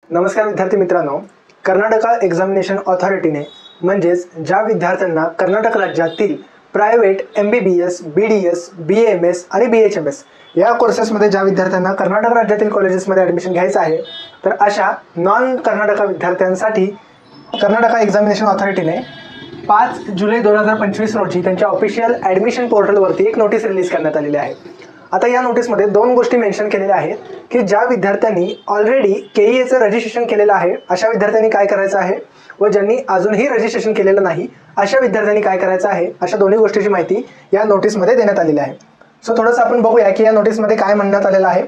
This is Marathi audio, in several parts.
नमस्कार विद्यार्थी मित्रांनो, कर्नाटक एक्झामिनेशन ऑथॉरिटीने म्हणजेच ज्या विद्यार्थ्यांना कर्नाटक राज्यातील प्रायव्हेट MBBS, BDS, BAMS आणि BHMS या कोर्सेसमध्ये ज्या विद्यार्थ्यांना कर्नाटक राज्यातील कॉलेजेसमध्ये ॲडमिशन घ्यायचं आहे, तर अशा नॉन कर्नाटक विद्यार्थ्यांसाठी कर्नाटक एक्झामिनेशन ऑथॉरिटीने 5 जुलै 2025 रोजी त्यांच्या ऑफिशियल ॲडमिशन पोर्टलवरती एक नोटीस रिलीज करण्यात आलेली आहे। आता या नोटीसमध्ये दोन गोष्टी मेन्शन केलेल्या आहेत की ज्या विद्यार्थ्यांनी ऑलरेडी KEAचं रजिस्ट्रेशन केलेलं आहे अशा विद्यार्थ्यांनी काय करायचं आहे व ज्यांनी अजूनही रजिस्ट्रेशन केलेलं नाही अशा विद्यार्थ्यांनी काय करायचं आहे, अशा दोन्ही गोष्टीची माहिती या नोटीसमध्ये देण्यात आलेली आहे। सो थोडंसं आपण बघूया की या नोटीसमध्ये काय म्हणण्यात आलेलं आहे।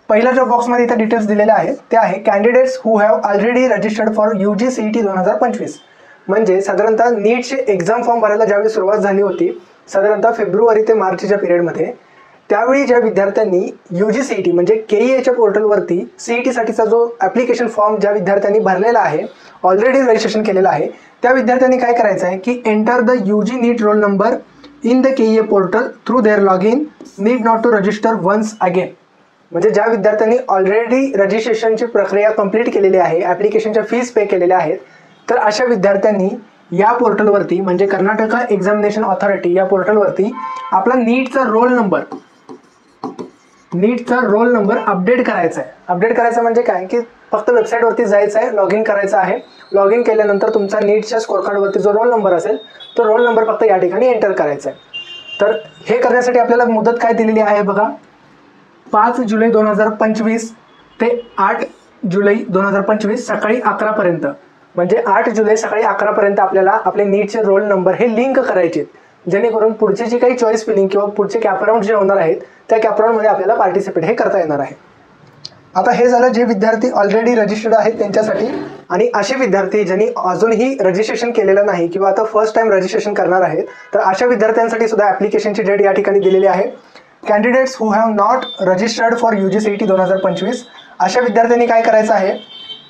पहिल्या जो बॉक्समध्ये इथे डिटेल्स दिलेले आहेत ते आहे candidates who have already registered for UG CET 2025। म्हणजे साधारणतः नीटचे एक्झाम फॉर्म भरायला ज्यावेळी सुरुवात झाली होती, साधारणतः फेब्रुवारी ते मार्चच्या पिरियडमध्ये, त्यावेळी ज्या विद्यार्थ्यांनी UG CET म्हणजे KEAच्या पोर्टलवरती CET साठीचा जो ॲप्लिकेशन फॉर्म ज्या विद्यार्थ्यांनी भरलेला आहे, ऑलरेडी रजिस्ट्रेशन केलेलं आहे, त्या विद्यार्थ्यांनी काय करायचं आहे की enter the UG NEET roll number in the KEA portal through their log in, need not to register once again. म्हणजे ज्या विद्यार्थ्यांनी ऑलरेडी रजिस्ट्रेशनची प्रक्रिया कंप्लीट केलेली आहे, ॲप्लिकेशनच्या फीस पे केलेल्या आहेत, तर अशा विद्यार्थ्यांनी या पोर्टलवरती म्हणजे कर्नाटक एक्झामिनेशन ऑथॉरिटी या पोर्टलवरती आपला नीटचा रोल नंबर अपडेट करायचा आहे। अपडेट करायचं म्हणजे काय की फक्त वेबसाईटवरती जायचं आहे, लॉग इन करायचं आहे। लॉग इन केल्यानंतर तुमचा नीटच्या स्कोर कार्डवरती जो रोल नंबर असेल तो रोल नंबर फक्त या ठिकाणी एंटर करायचा आहे। तर हे करण्यासाठी आपल्याला मुदत काय दिलेली आहे बघा, 5 जुलै 2025 ते 8 जुलै 2025 सकाळी 11 पर्यंत। म्हणजे 8 जुलै सकाळी 11 पर्यंत आपल्याला आपले नीटचे रोल नंबर हे लिंक करायचे, जेणेकरून पुढची जी काही चॉईस फिलिंग किंवा पुढचे कॅपराउंड जे होणार आहेत त्या कॅपराउंडमध्ये आपल्याला पार्टिसिपेट हे करता येणार आहे। आता हे झालं जे विद्यार्थी ऑलरेडी रजिस्टर्ड आहेत त्यांच्यासाठी। आणि असे विद्यार्थी ज्यांनी अजूनही रजिस्ट्रेशन केलेलं नाही किंवा आता फर्स्ट टाइम रजिस्ट्रेशन करणार आहेत, तर अशा विद्यार्थ्यांसाठी सुद्धा ॲप्लिकेशनची डेट या ठिकाणी दिलेली आहे। Candidates who have not registered for UG CET 2025 अशा विद्यार्थ्यांनी काय करायचं आहे,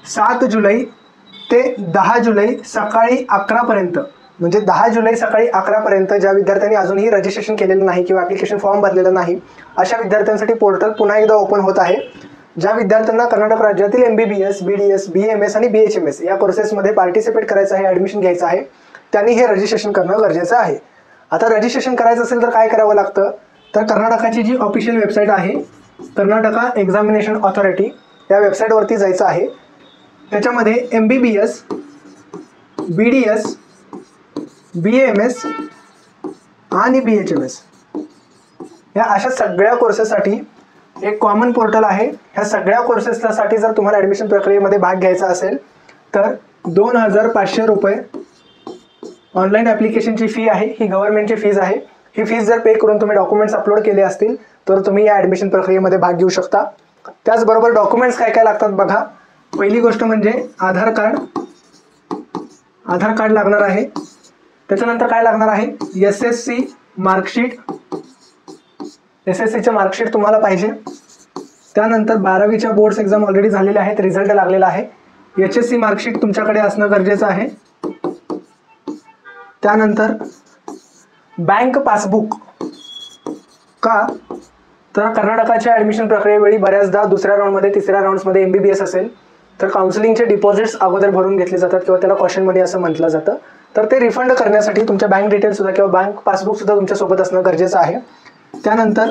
7 जुलै ते 10 जुलै सकाळी 11 पर्यंत, म्हणजे 10 जुलै सकाळी 11 पर्यंत ज्या विद्यार्थ्यांनी अजूनही रजिस्ट्रेशन केलेलं नाही किंवा ॲप्लिकेशन फॉर्म भरलेलं नाही अशा विद्यार्थ्यांसाठी पोर्टल पुन्हा एकदा ओपन होत आहे। ज्या विद्यार्थ्यांना कर्नाटक राज्यातील MBBS, BDS, BAMS आणि BHMS या कोर्सेसमध्ये पार्टिसिपेट करायचं आहे, ॲडमिशन घ्यायचं आहे, त्यांनी हे रजिस्ट्रेशन करणं गरजेचं आहे। आता रजिस्ट्रेशन करायचं असेल तर काय करावं लागतं, तर कर्नाटकाची जी ऑफिशियल वेबसाईट आहे कर्नाटक एक्झामिनेशन ऑथॉरिटी या वेबसाईटवरती जायचं आहे। त्याच्यामध्ये MBBS, BDS, BAMS आणि BHMS या अशा सगळ्या कोर्सेससाठी एक कॉमन पोर्टल आहे। ह्या सगळ्या कोर्सेससाठी जर तुम्हाला ॲडमिशन प्रक्रियेमध्ये भाग घ्यायचा असेल तर 2500 रुपये ऑनलाईन ॲप्लिकेशनची फी आहे, ही गव्हर्नमेंटची फीज आहे। ही फीज जर पे करून तुम्ही डॉक्युमेंट्स अपलोड केले असतील तर तुम्ही या ॲडमिशन प्रक्रियेमध्ये भाग घेऊ शकता। त्याचबरोबर डॉक्युमेंट्स काय काय लागतात बघा, पहिली गोष्ट म्हणजे आधार कार्ड लागणार आहे। त्याच्यानंतर काय लागणार आहे, SSC मार्कशीट, SSCचं मार्कशीट तुम्हाला पाहिजे। त्यानंतर 12वीच्या बोर्ड्स एक्झाम ऑलरेडी झालेल्या आहेत, रिझल्ट लागलेला आहे, HSC मार्कशीट तुमच्याकडे असणं गरजेचं आहे। त्यानंतर बँक पासबुक, का तर कर्नाटकाच्या ॲडमिशन प्रक्रियेवेळी बऱ्याचदा दुसऱ्या राऊंडमध्ये, तिसऱ्या राऊंड्समध्ये MBBS असेल तर काउन्सिलिंगचे डिपॉझिट्स अगोदर भरून घेतले जातात किंवा त्याला कॉशन मनी असं म्हटलं जातं, तर ते रिफंड करण्यासाठी तुमच्या बँक डिटेल्ससुद्धा किंवा बँक पासबुकसुद्धा तुमच्यासोबत असणं गरजेचं आहे। त्यानंतर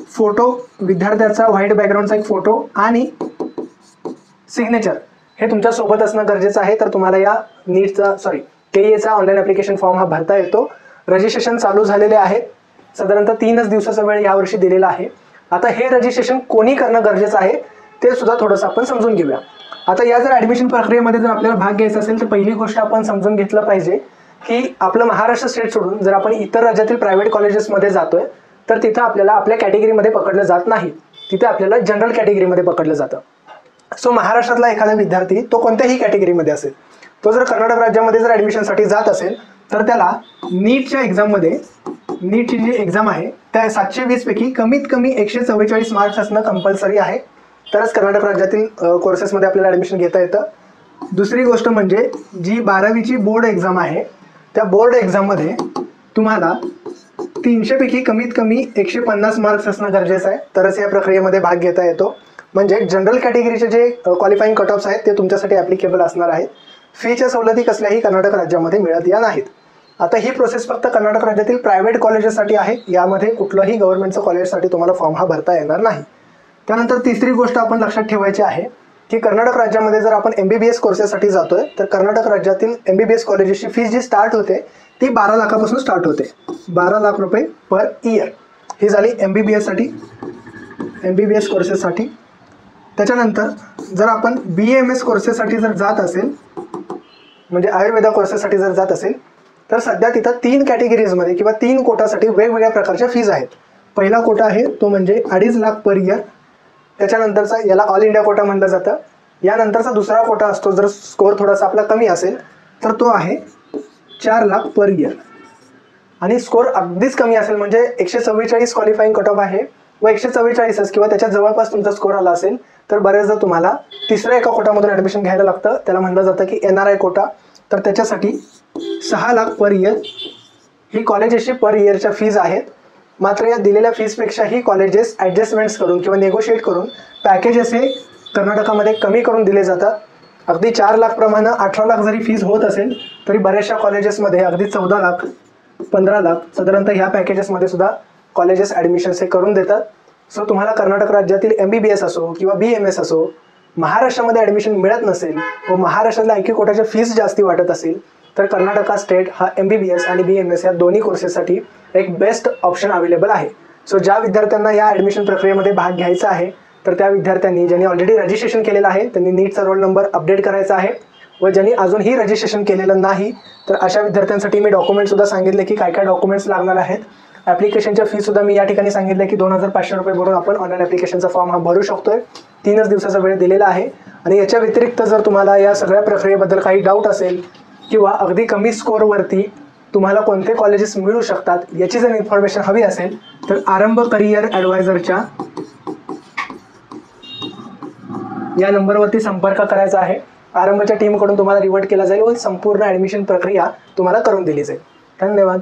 फोटो, विद्यार्थ्याचा व्हाईट बॅकग्राऊंडचा एक फोटो आणि सिग्नेचर हे तुमच्यासोबत असणं गरजेचं आहे। तर तुम्हाला या KEAचा ऑनलाईन ॲप्लिकेशन फॉर्म हा भरता येतो। रजिस्ट्रेशन चालू झालेले आहेत, साधारणतः 3 दिवसाचा वेळ यावर्षी दिलेला आहे। आता हे रजिस्ट्रेशन कोणी करणं गरजेचं आहे ते सुद्धा थोडंसं आपण समजून घेऊया। आता या जर ॲडमिशन प्रक्रियेमध्ये जर आपल्याला भाग घ्यायचा असेल तर पहिली गोष्ट आपण समजून घेतलं पाहिजे की आपलं महाराष्ट्र स्टेट सोडून जर आपण इतर राज्यातील प्रायव्हेट कॉलेजेसमध्ये जातोय तर तिथं आपल्याला आपल्या कॅटेगरीमध्ये पकडलं जात नाही, तिथे आपल्याला जनरल कॅटेगरीमध्ये पकडलं जातं। सो महाराष्ट्रातला एखादा विद्यार्थी तो कोणत्याही कॅटेगरीमध्ये असेल, तो जर कर्नाटक राज्यामध्ये जर ॲडमिशनसाठी जात असेल तर त्याला नीटच्या एक्झाममध्ये, नीटची जी एक्झाम आहे त्या 720 पैकी कमीत कमी 144 मार्क्स असणं कंपल्सरी आहे, तरच कर्नाटक राज्यातील कोर्सेसमध्ये आपल्याला ॲडमिशन घेता येतं। दुसरी गोष्ट म्हणजे जी 12वीची बोर्ड एक्झाम आहे त्या बोर्ड एक्झाममध्ये तुम्हाला 300 पैकी कमीत कमी 150 मार्क्स असणं गरजेचं आहे, तरच या प्रक्रियेमध्ये भाग घेता येतो। म्हणजे जनरल कॅटेगरीचे जे क्वालिफाईंग कट ऑफ्स आहेत ते तुमच्यासाठी ॲप्लिकेबल असणार आहेत. फीच्या सवलती कसल्याही कर्नाटक राज्यामध्ये मिळत या नाहीत. आता ही प्रोसेस फक्त कर्नाटक राज्यातील प्रायव्हेट कॉलेजेससाठी आहे. यामध्ये कुठलंही गव्हर्नमेंटचं कॉलेजसाठी तुम्हाला फॉर्म हा भरता येणार नाही. त्यानंतर तिसरी गोष्ट आपण लक्षात ठेवायची आहे की कर्नाटक राज्यामध्ये जर आपण MBBS कोर्सेससाठी जातोय तर कर्नाटक राज्यातील MBBS कॉलेजेसची फीस जी स्टार्ट होते ती 12 लाखापासून स्टार्ट होते. 12 लाख रुपये पर इयर ही झाली MBBS कोर्सेससाठी. त्याच्यानंतर जर आपण BAMS कोर्सेससाठी जर जात असेल म्हणजे आयुर्वेदा कोर्सेससाठी जर जात असेल तर सध्या तिथं 3 कॅटेगरीजमध्ये किंवा 3 कोटासाठी वेगवेगळ्या प्रकारच्या फीज आहेत. पहिला कोटा आहे तो म्हणजे 2.5 लाख पर इयर. त्याच्यानंतरचा याला ऑल इंडिया कोटा म्हणलं जातं. यानंतरचा दुसरा कोटा असतो जर स्कोअर थोडासा आपला कमी असेल तर तो आहे 4 लाख पर इयर. आणि स्कोअर अगदीच कमी असेल म्हणजे 144 क्वालिफाईंग कट ऑफ आहे व 144 किंवा त्याच्या जवळपास तुमचा स्कोअर आला असेल तर बरेचदा तुम्हाला तिसऱ्या एका कोटामधून ॲडमिशन घ्यायला लागतं. त्याला म्हणलं जातं की NRI कोटा. तर त्याच्यासाठी 6 लाख पर इयर ही कॉलेजेसची पर इयरच्या फीज आहेत. मात्र या दिलेल्या फीजपेक्षा ही कॉलेजेस ॲडजस्टमेंट्स करून किंवा नेगोशिएट करून पॅकेजेस हे कर्नाटकामध्ये कमी करून दिले जातात. अगदी 4 लाख प्रमाणे 18 लाख जरी फीज होत असेल तरी बऱ्याचशा कॉलेजेसमध्ये अगदी 14 लाख 15 लाख साधारणतः ह्या पॅकेजेसमध्ये सुद्धा कॉलेजेस ॲडमिशन्स हे करून देतात. सो तुम्हाला कर्नाटक राज्यातील MBBS असो किंवा BAMS असो महाराष्ट्रामध्ये ॲडमिशन मिळत नसेल व महाराष्ट्रातल्या IQ कोटाच्या फीज जास्ती वाटत असेल तर कर्नाटका स्टेट हा MBBS आणि BAMS या दोन्ही कोर्सेससाठी एक बेस्ट ऑप्शन अवेलेबल आहे. सो ज्या विद्यार्थ्यांना या ॲडमिशन प्रक्रियेमध्ये भाग घ्यायचा आहे तर त्या विद्यार्थ्यांनी ज्यांनी ऑलरेडी रजिस्ट्रेशन केलेलं आहे त्यांनी नीटचा रोल नंबर अपडेट करायचा आहे व ज्यांनी अजूनही रजिस्ट्रेशन केलेलं नाही तर अशा विद्यार्थ्यांसाठी मी डॉक्युमेंटसुद्धा सांगितले की काय काय डॉक्युमेंट्स लागणार आहेत. ॲप्लिकेशनच्या फीसुद्धा मी या ठिकाणी सांगितलं की 2500 रुपये भरून आपण ऑनलाईन ॲप्लिकेशनचा फॉर्म हा भरू शकतोय. 3 दिवसाचा वेळ दिलेला आहे. आणि याच्या व्यतिरिक्त जर तुम्हाला या सगळ्या प्रक्रियेबद्दल काही डाऊट असेल किंवा अगदी कमी स्कोअरवरती तुम्हाला कोणते कॉलेजेस मिळू शकतात याची जर इन्फॉर्मेशन हवी असेल तर आरंभ करियर ॲडवायझरच्या या नंबरवरती संपर्क करायचा आहे. आरंभच्या टीमकडून तुम्हाला रिवर्ट केला जाईल व संपूर्ण ॲडमिशन प्रक्रिया तुम्हाला करून दिली जाईल. धन्यवाद.